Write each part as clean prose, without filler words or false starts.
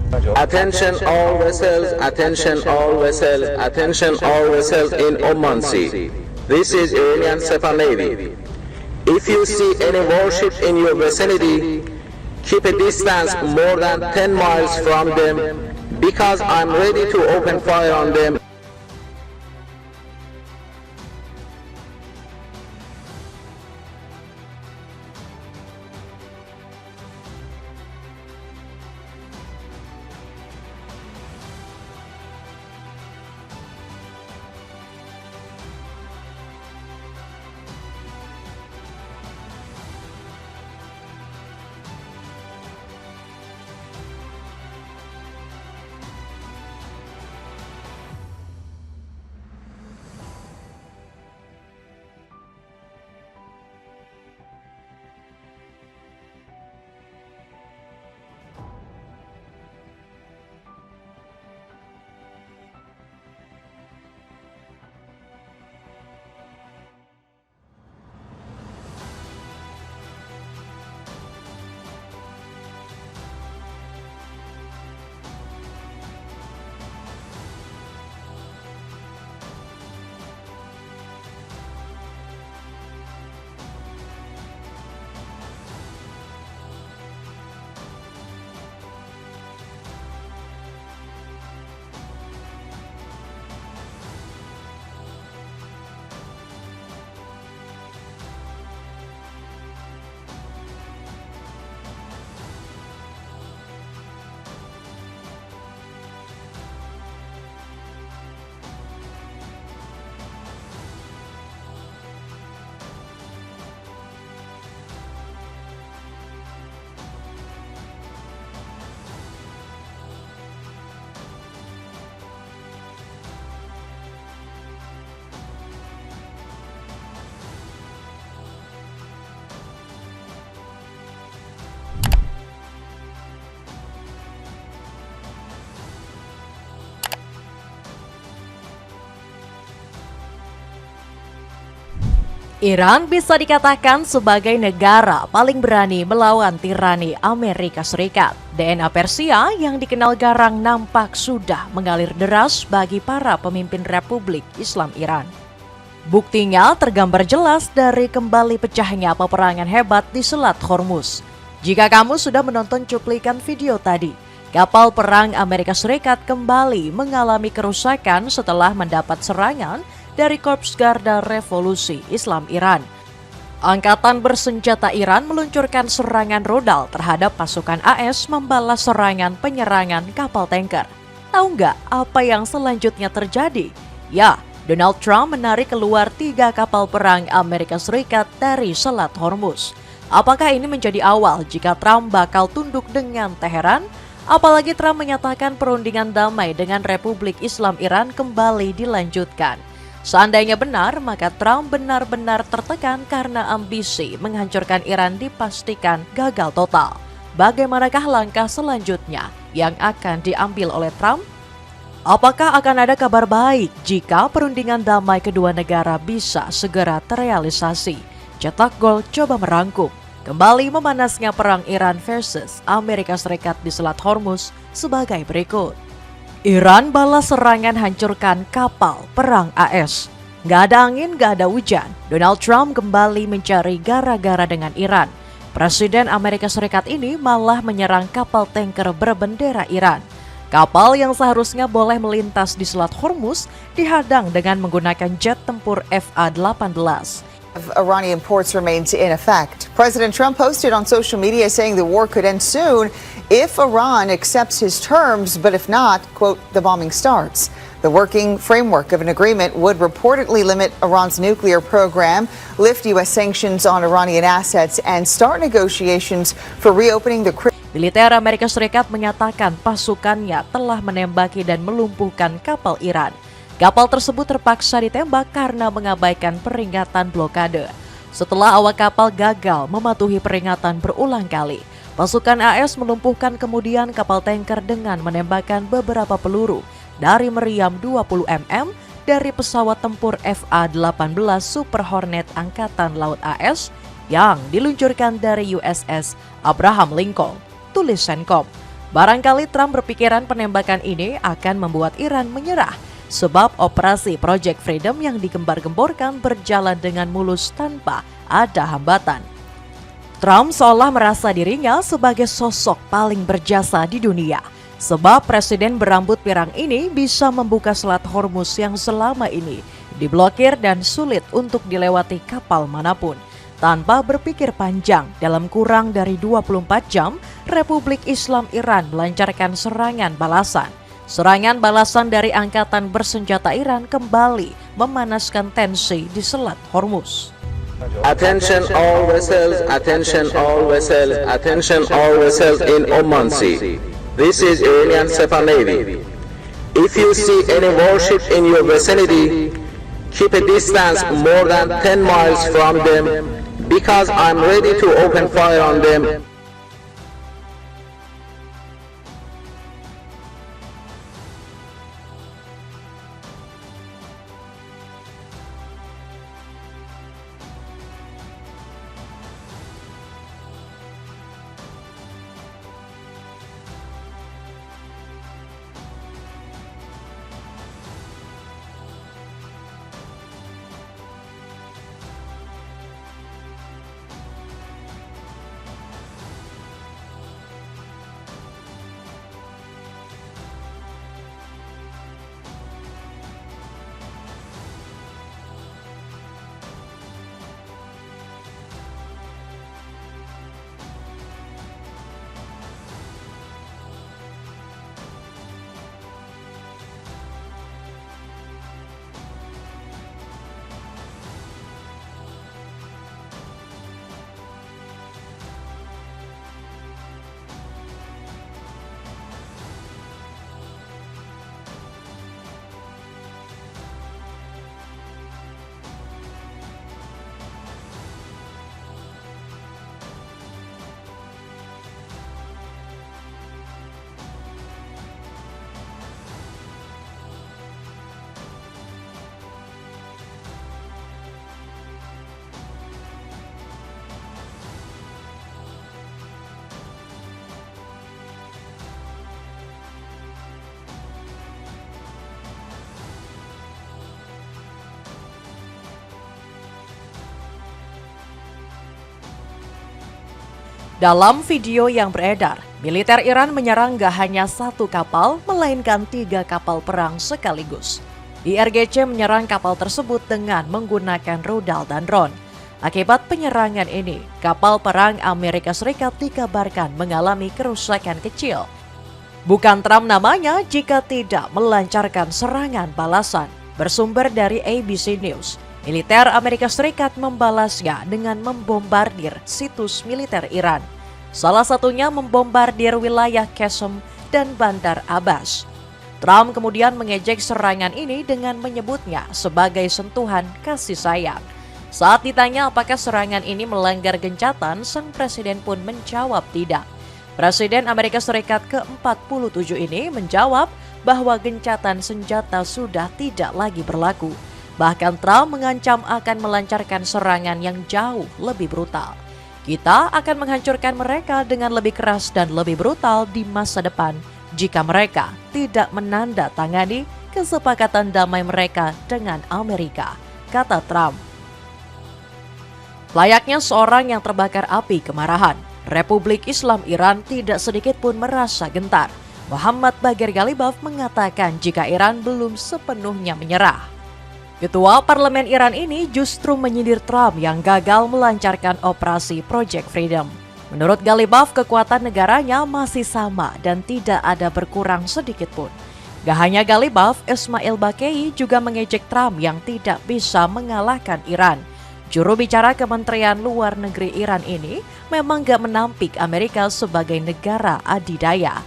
Attention all vessels, attention all vessels, attention all vessels in Oman Sea. This is Iranian Sepa Navy. If you see any warship in your vicinity, keep a distance more than 10 miles from them because I'm ready to open fire on them. Iran bisa dikatakan sebagai negara paling berani melawan tirani Amerika Serikat. DNA Persia yang dikenal garang nampak sudah mengalir deras bagi para pemimpin Republik Islam Iran. Buktinya tergambar jelas dari kembali pecahnya peperangan hebat di Selat Hormuz. Jika kamu sudah menonton cuplikan video tadi, kapal perang Amerika Serikat kembali mengalami kerusakan setelah mendapat serangan dari Korps Garda Revolusi Islam Iran. Angkatan bersenjata Iran meluncurkan serangan rudal terhadap pasukan AS membalas serangan penyerangan kapal tanker. Tahu nggak apa yang selanjutnya terjadi? Ya, Donald Trump menarik keluar 3 kapal perang Amerika Serikat dari Selat Hormuz. Apakah ini menjadi awal jika Trump bakal tunduk dengan Teheran? Apalagi Trump menyatakan perundingan damai dengan Republik Islam Iran kembali dilanjutkan. Seandainya benar, maka Trump benar-benar tertekan karena ambisi menghancurkan Iran dipastikan gagal total. Bagaimanakah langkah selanjutnya yang akan diambil oleh Trump? Apakah akan ada kabar baik jika perundingan damai kedua negara bisa segera terrealisasi? Cetak Gol coba merangkum kembali memanasnya perang Iran versus Amerika Serikat di Selat Hormuz sebagai berikut. Iran balas serangan hancurkan kapal perang AS. Nggak ada angin, nggak ada hujan. Donald Trump kembali mencari gara-gara dengan Iran. Presiden Amerika Serikat ini malah menyerang kapal tanker berbendera Iran. Kapal yang seharusnya boleh melintas di Selat Hormuz dihadang dengan menggunakan jet tempur FA-18. Iranian ports remains in effect. President Trump posted on social media saying the war could end soon if Iran accepts his terms, but if not, quote, the bombing starts. The working framework of an agreement would reportedly limit Iran's nuclear program, lift U.S. sanctions on Iranian assets, and start negotiations for reopening the Militer Amerika Serikat menyatakan pasukannya telah menembaki dan melumpuhkan kapal Iran. Kapal tersebut terpaksa ditembak karena mengabaikan peringatan blokade. Setelah awak kapal gagal mematuhi peringatan berulang kali, pasukan AS melumpuhkan kemudian kapal tanker dengan menembakkan beberapa peluru dari meriam 20 mm dari pesawat tempur FA-18 Super Hornet Angkatan Laut AS yang diluncurkan dari USS Abraham Lincoln, tulis Senkom. Barangkali Trump berpikiran penembakan ini akan membuat Iran menyerah, sebab operasi Project Freedom yang digembar-gemborkan berjalan dengan mulus tanpa ada hambatan. Trump seolah merasa dirinya sebagai sosok paling berjasa di dunia, sebab presiden berambut pirang ini bisa membuka Selat Hormuz yang selama ini diblokir dan sulit untuk dilewati kapal manapun. Tanpa berpikir panjang, dalam kurang dari 24 jam, Republik Islam Iran melancarkan serangan balasan. Serangan balasan dari Angkatan Bersenjata Iran kembali memanaskan tensi di Selat Hormuz. Attention all vessels, attention all vessels, attention all vessels in Oman Sea. This is Iranian Sepah Navy. If you see any warship in your vicinity, keep a distance more than 10 miles from them, because I'm ready to open fire on them. Dalam video yang beredar, militer Iran menyerang gak hanya satu kapal, melainkan 3 kapal perang sekaligus. IRGC menyerang kapal tersebut dengan menggunakan rudal dan drone. Akibat penyerangan ini, kapal perang Amerika Serikat dikabarkan mengalami kerusakan kecil. Bukan Trump namanya jika tidak melancarkan serangan balasan. Bersumber dari ABC News, militer Amerika Serikat membalasnya dengan membombardir situs militer Iran. Salah satunya membombardir wilayah Qasem dan Bandar Abbas. Trump kemudian mengejek serangan ini dengan menyebutnya sebagai sentuhan kasih sayang. Saat ditanya apakah serangan ini melanggar gencatan, sang presiden pun menjawab tidak. Presiden Amerika Serikat ke-47 ini menjawab bahwa gencatan senjata sudah tidak lagi berlaku. Bahkan Trump mengancam akan melancarkan serangan yang jauh lebih brutal. Kita akan menghancurkan mereka dengan lebih keras dan lebih brutal di masa depan jika mereka tidak menandatangani kesepakatan damai mereka dengan Amerika, kata Trump. Layaknya seorang yang terbakar api kemarahan, Republik Islam Iran tidak sedikit pun merasa gentar. Muhammad Bagher Ghalibaf mengatakan jika Iran belum sepenuhnya menyerah. Ketua Parlemen Iran ini justru menyindir Trump yang gagal melancarkan operasi Project Freedom. Menurut Ghalibaf, kekuatan negaranya masih sama dan tidak ada berkurang sedikit pun. Gak hanya Ghalibaf, Ismail Baqai juga mengejek Trump yang tidak bisa mengalahkan Iran. Juru bicara Kementerian Luar Negeri Iran ini memang gak menampik Amerika sebagai negara adidaya.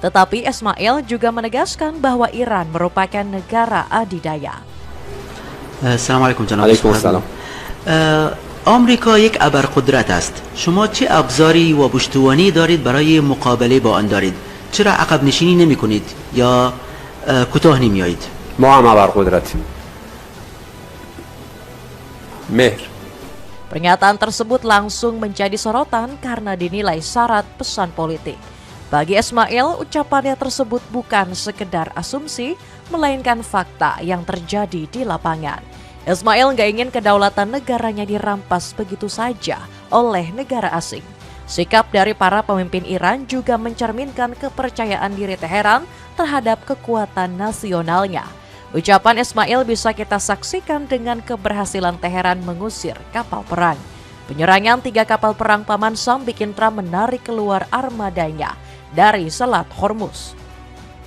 Tetapi Ismail juga menegaskan bahwa Iran merupakan negara adidaya. السلام علیکم جناب. علیکم السلام. آمریکا یک ابرقدرت است. شما چه ابزاری و پشتوانی دارید برای مقابله با آن دارید؟ چرا عقب نشینی نمی کنید یا کوتاه نمیایید؟ ما هم ابرقدرتیم. مهر. Pernyataan tersebut langsung menjadi sorotan karena dinilai syarat pesan politik. Bagi Ismail, ucapannya tersebut bukan sekedar asumsi, melainkan fakta yang terjadi di lapangan. Ismail nggak ingin kedaulatan negaranya dirampas begitu saja oleh negara asing. Sikap dari para pemimpin Iran juga mencerminkan kepercayaan diri Teheran terhadap kekuatan nasionalnya. Ucapan Ismail bisa kita saksikan dengan keberhasilan Teheran mengusir kapal perang. Penyerangan 3 kapal perang Paman Sam bikin Trump menarik keluar armadanya dari Selat Hormuz.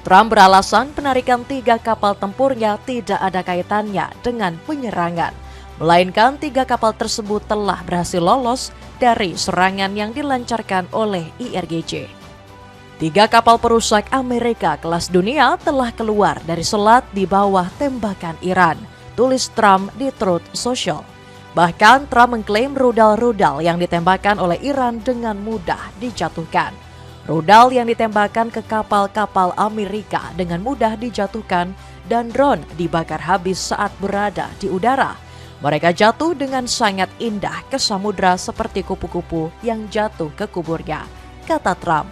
Trump beralasan penarikan 3 kapal tempurnya tidak ada kaitannya dengan penyerangan, melainkan 3 kapal tersebut telah berhasil lolos dari serangan yang dilancarkan oleh IRGC. 3 kapal perusak Amerika kelas dunia telah keluar dari selat di bawah tembakan Iran, tulis Trump di Truth Social. Bahkan Trump mengklaim rudal-rudal yang ditembakkan oleh Iran dengan mudah dijatuhkan. Rudal yang ditembakkan ke kapal-kapal Amerika dengan mudah dijatuhkan dan drone dibakar habis saat berada di udara. Mereka jatuh dengan sangat indah ke samudra seperti kupu-kupu yang jatuh ke kuburnya, kata Trump.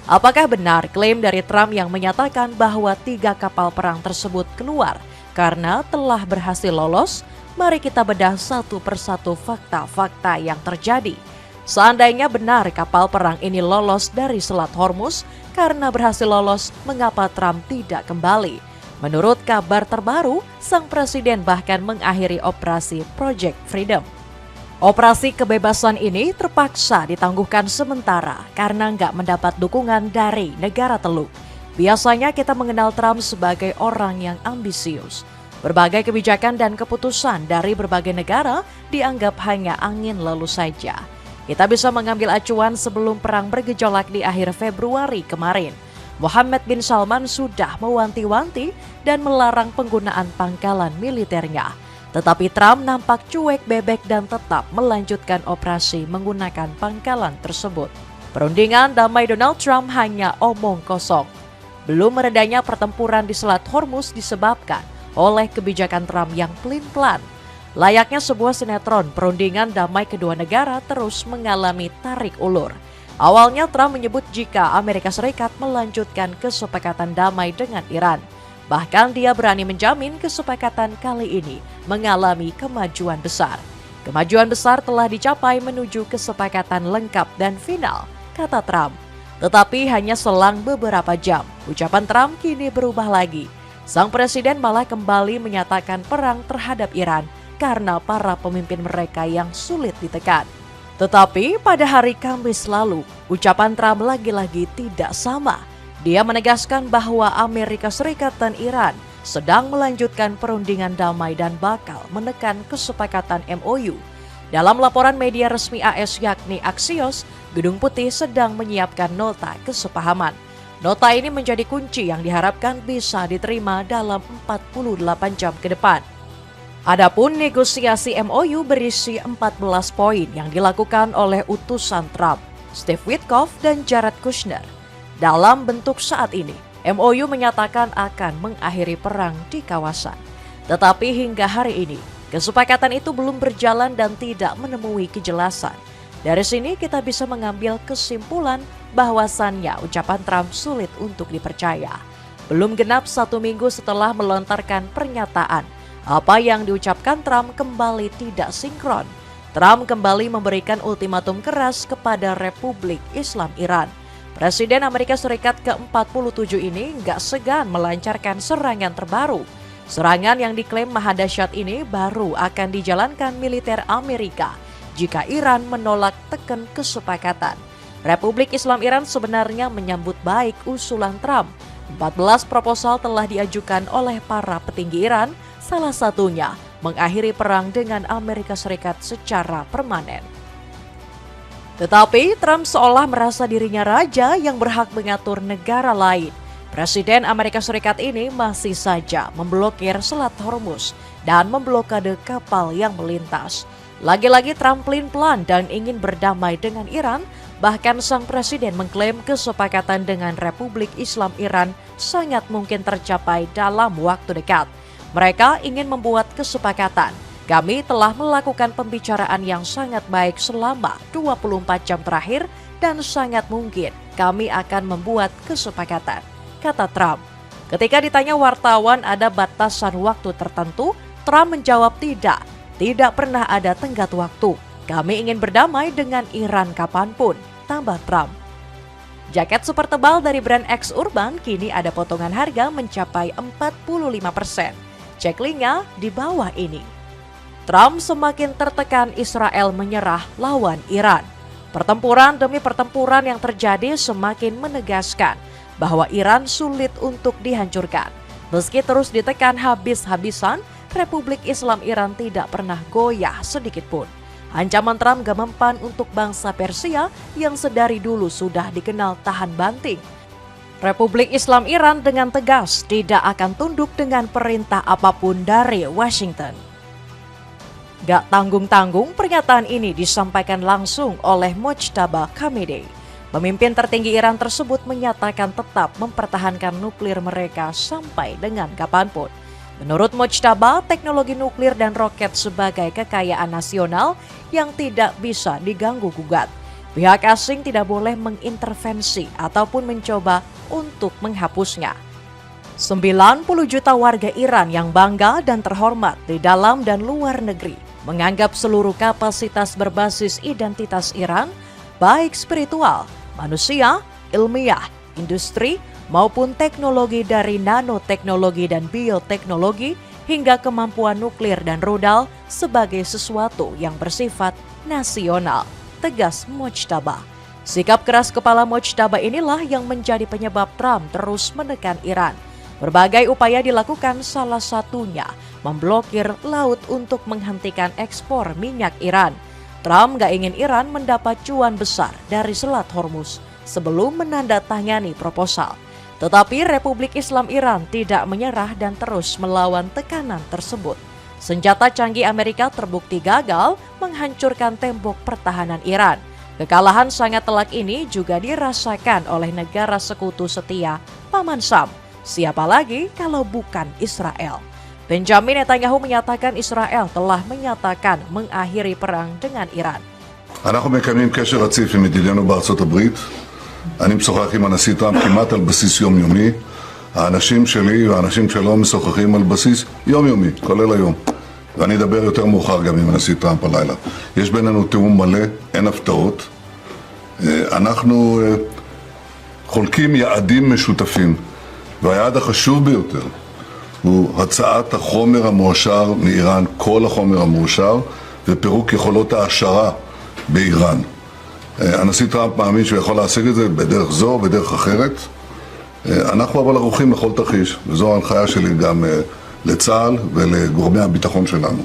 Apakah benar klaim dari Trump yang menyatakan bahwa 3 kapal perang tersebut keluar karena telah berhasil lolos? Mari kita bedah satu persatu fakta-fakta yang terjadi. Seandainya benar kapal perang ini lolos dari Selat Hormuz karena berhasil lolos, mengapa Trump tidak kembali? Menurut kabar terbaru, sang presiden bahkan mengakhiri operasi Project Freedom. Operasi kebebasan ini terpaksa ditangguhkan sementara karena nggak mendapat dukungan dari negara Teluk. Biasanya kita mengenal Trump sebagai orang yang ambisius. Berbagai kebijakan dan keputusan dari berbagai negara dianggap hanya angin lalu saja. Kita bisa mengambil acuan sebelum perang bergejolak di akhir Februari kemarin. Mohammed bin Salman sudah mewanti-wanti dan melarang penggunaan pangkalan militernya. Tetapi Trump nampak cuek bebek dan tetap melanjutkan operasi menggunakan pangkalan tersebut. Perundingan damai Donald Trump hanya omong kosong. Belum meredanya pertempuran di Selat Hormuz disebabkan oleh kebijakan Trump yang pelin-pelan. Layaknya sebuah sinetron, perundingan damai kedua negara terus mengalami tarik ulur. Awalnya Trump menyebut jika Amerika Serikat melanjutkan kesepakatan damai dengan Iran. Bahkan dia berani menjamin kesepakatan kali ini mengalami kemajuan besar. Kemajuan besar telah dicapai menuju kesepakatan lengkap dan final, kata Trump. Tetapi hanya selang beberapa jam, ucapan Trump kini berubah lagi. Sang presiden malah kembali menyatakan perang terhadap Iran karena para pemimpin mereka yang sulit ditekan. Tetapi pada hari Kamis lalu, ucapan Trump lagi-lagi tidak sama. Dia menegaskan bahwa Amerika Serikat dan Iran sedang melanjutkan perundingan damai dan bakal menekan kesepakatan MOU. Dalam laporan media resmi AS yakni Axios, Gedung Putih sedang menyiapkan nota kesepahaman. Nota ini menjadi kunci yang diharapkan bisa diterima dalam 48 jam ke depan. Adapun negosiasi MOU berisi 14 poin yang dilakukan oleh utusan Trump, Steve Witkoff dan Jared Kushner. Dalam bentuk saat ini, MOU menyatakan akan mengakhiri perang di kawasan. Tetapi hingga hari ini, kesepakatan itu belum berjalan dan tidak menemui kejelasan. Dari sini kita bisa mengambil kesimpulan bahwasannya ucapan Trump sulit untuk dipercaya. Belum genap 1 minggu setelah melontarkan pernyataan, apa yang diucapkan Trump kembali tidak sinkron. Trump kembali memberikan ultimatum keras kepada Republik Islam Iran. Presiden Amerika Serikat ke-47 ini nggak segan melancarkan serangan terbaru. Serangan yang diklaim maha dahsyat ini baru akan dijalankan militer Amerika jika Iran menolak tekan kesepakatan. Republik Islam Iran sebenarnya menyambut baik usulan Trump. 14 proposal telah diajukan oleh para petinggi Iran, salah satunya mengakhiri perang dengan Amerika Serikat secara permanen. Tetapi Trump seolah merasa dirinya raja yang berhak mengatur negara lain. Presiden Amerika Serikat ini masih saja memblokir Selat Hormuz dan memblokade kapal yang melintas. Lagi-lagi Trump pelin-pelan dan ingin berdamai dengan Iran. Bahkan sang presiden mengklaim kesepakatan dengan Republik Islam Iran sangat mungkin tercapai dalam waktu dekat. Mereka ingin membuat kesepakatan. Kami telah melakukan pembicaraan yang sangat baik selama 24 jam terakhir dan sangat mungkin kami akan membuat kesepakatan, kata Trump. Ketika ditanya wartawan ada batasan waktu tertentu, Trump menjawab tidak pernah ada tenggat waktu. Kami ingin berdamai dengan Iran kapanpun, tambah Trump. Jaket super tebal dari brand X Urban kini ada potongan harga mencapai 45%. Cek linknya di bawah ini. Trump semakin tertekan Israel menyerah lawan Iran. Pertempuran demi pertempuran yang terjadi semakin menegaskan bahwa Iran sulit untuk dihancurkan. Meski terus ditekan habis-habisan, Republik Islam Iran tidak pernah goyah sedikitpun. Ancaman Trump gak mempan untuk bangsa Persia yang sedari dulu sudah dikenal tahan banting. Republik Islam Iran dengan tegas tidak akan tunduk dengan perintah apapun dari Washington. Gak tanggung-tanggung, pernyataan ini disampaikan langsung oleh Mojtaba Kamideh. Pemimpin tertinggi Iran tersebut menyatakan tetap mempertahankan nuklir mereka sampai dengan kapanpun. Menurut Mojtaba, teknologi nuklir dan roket sebagai kekayaan nasional yang tidak bisa diganggu-gugat. Pihak asing tidak boleh mengintervensi ataupun mencoba untuk menghapusnya. 90 juta warga Iran yang bangga dan terhormat di dalam dan luar negeri menganggap seluruh kapasitas berbasis identitas Iran, baik spiritual, manusia, ilmiah, industri, maupun teknologi dari nanoteknologi dan bioteknologi hingga kemampuan nuklir dan rudal sebagai sesuatu yang bersifat nasional, tegas Mojtaba. Sikap keras kepala Mojtaba inilah yang menjadi penyebab Trump terus menekan Iran. Berbagai upaya dilakukan, salah satunya memblokir laut untuk menghentikan ekspor minyak Iran. Trump gak ingin Iran mendapat cuan besar dari Selat Hormuz sebelum menandatangani proposal. Tetapi Republik Islam Iran tidak menyerah dan terus melawan tekanan tersebut. Senjata canggih Amerika terbukti gagal menghancurkan tembok pertahanan Iran. Kekalahan sangat telak ini juga dirasakan oleh negara sekutu setia, Paman Sam. Siapa lagi kalau bukan Israel? Benjamin Netanyahu menyatakan Israel telah menyatakan mengakhiri perang dengan Iran. אנחנו מקיימים קשר רציף עם ידידינו בארצות הברית. אני משוחח עם הנשיא טראמפ כמעט על בסיס יומיומי. האנשים שלי והאנשים שלו משוחחים על בסיס יומיומי, כולל היום. ואני אדבר יותר מאוחר גם עם הנשיא טראמפ הלילה. יש בינינו תיאום מלא, אין הפתעות. אנחנו חולקים יעדים משותפים, והיעד החשוב ביותר הוא הצעת החומר המועשר מאיראן, כל החומר המועשר, ופירוק יכולות העשרה באיראן. הנשיא טראמפ מאמין שהוא יכול להשיג את זה בדרך זו או בדרך אחרת. אנחנו אבל ערוכים לכל תרחיש, וזו ההנחיה שלי גם לצה"ל ולגורמי הביטחון שלנו.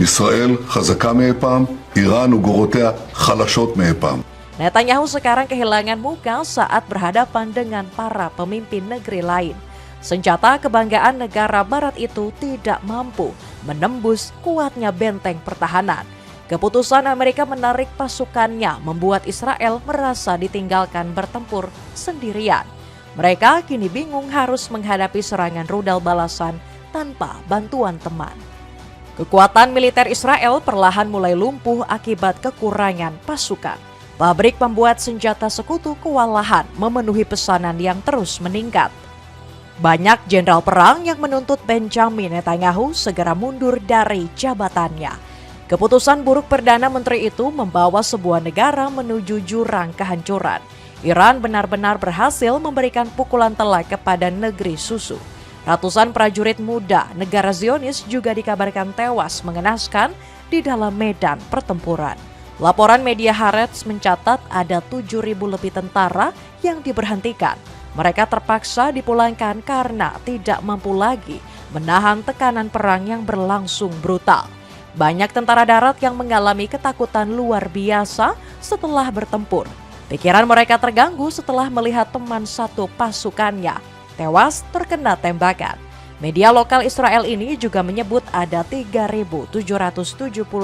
ישראל חזקה מאי פעם, איראן וגורותיה חלשות מאי פעם. Netanyahu sekarang kehilangan muka saat berhadapan dengan para pemimpin negeri lain. Senjata kebanggaan negara barat itu tidak mampu menembus kuatnya benteng pertahanan. Keputusan Amerika menarik pasukannya membuat Israel merasa ditinggalkan bertempur sendirian. Mereka kini bingung harus menghadapi serangan rudal balasan tanpa bantuan teman. Kekuatan militer Israel perlahan mulai lumpuh akibat kekurangan pasukan. Pabrik pembuat senjata sekutu kewalahan memenuhi pesanan yang terus meningkat. Banyak jenderal perang yang menuntut Benjamin Netanyahu segera mundur dari jabatannya. Keputusan buruk Perdana Menteri itu membawa sebuah negara menuju jurang kehancuran. Iran benar-benar berhasil memberikan pukulan telak kepada negeri susu. Ratusan prajurit muda negara Zionis juga dikabarkan tewas mengenaskan di dalam medan pertempuran. Laporan media Haaretz mencatat ada 7.000 lebih tentara yang diberhentikan. Mereka terpaksa dipulangkan karena tidak mampu lagi menahan tekanan perang yang berlangsung brutal. Banyak tentara darat yang mengalami ketakutan luar biasa setelah bertempur. Pikiran mereka terganggu setelah melihat teman satu pasukannya tewas terkena tembakan. Media lokal Israel ini juga menyebut ada 3.770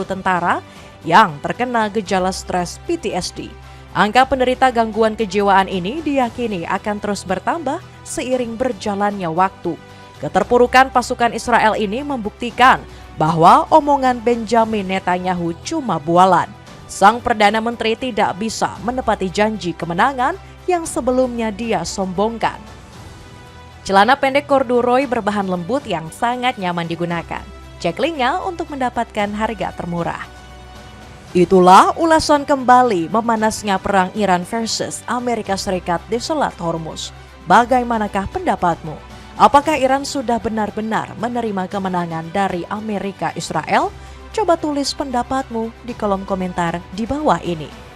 tentara yang terkena gejala stres PTSD. Angka penderita gangguan kejiwaan ini diyakini akan terus bertambah seiring berjalannya waktu. Keterpurukan pasukan Israel ini membuktikan bahwa omongan Benjamin Netanyahu cuma bualan. Sang Perdana Menteri tidak bisa menepati janji kemenangan yang sebelumnya dia sombongkan. Celana pendek corduroy berbahan lembut yang sangat nyaman digunakan. Cek linknya untuk mendapatkan harga termurah. Itulah ulasan kembali memanasnya perang Iran versus Amerika Serikat di Selat Hormuz. Bagaimanakah pendapatmu? Apakah Iran sudah benar-benar menerima kemenangan dari Amerika Israel? Coba tulis pendapatmu di kolom komentar di bawah ini.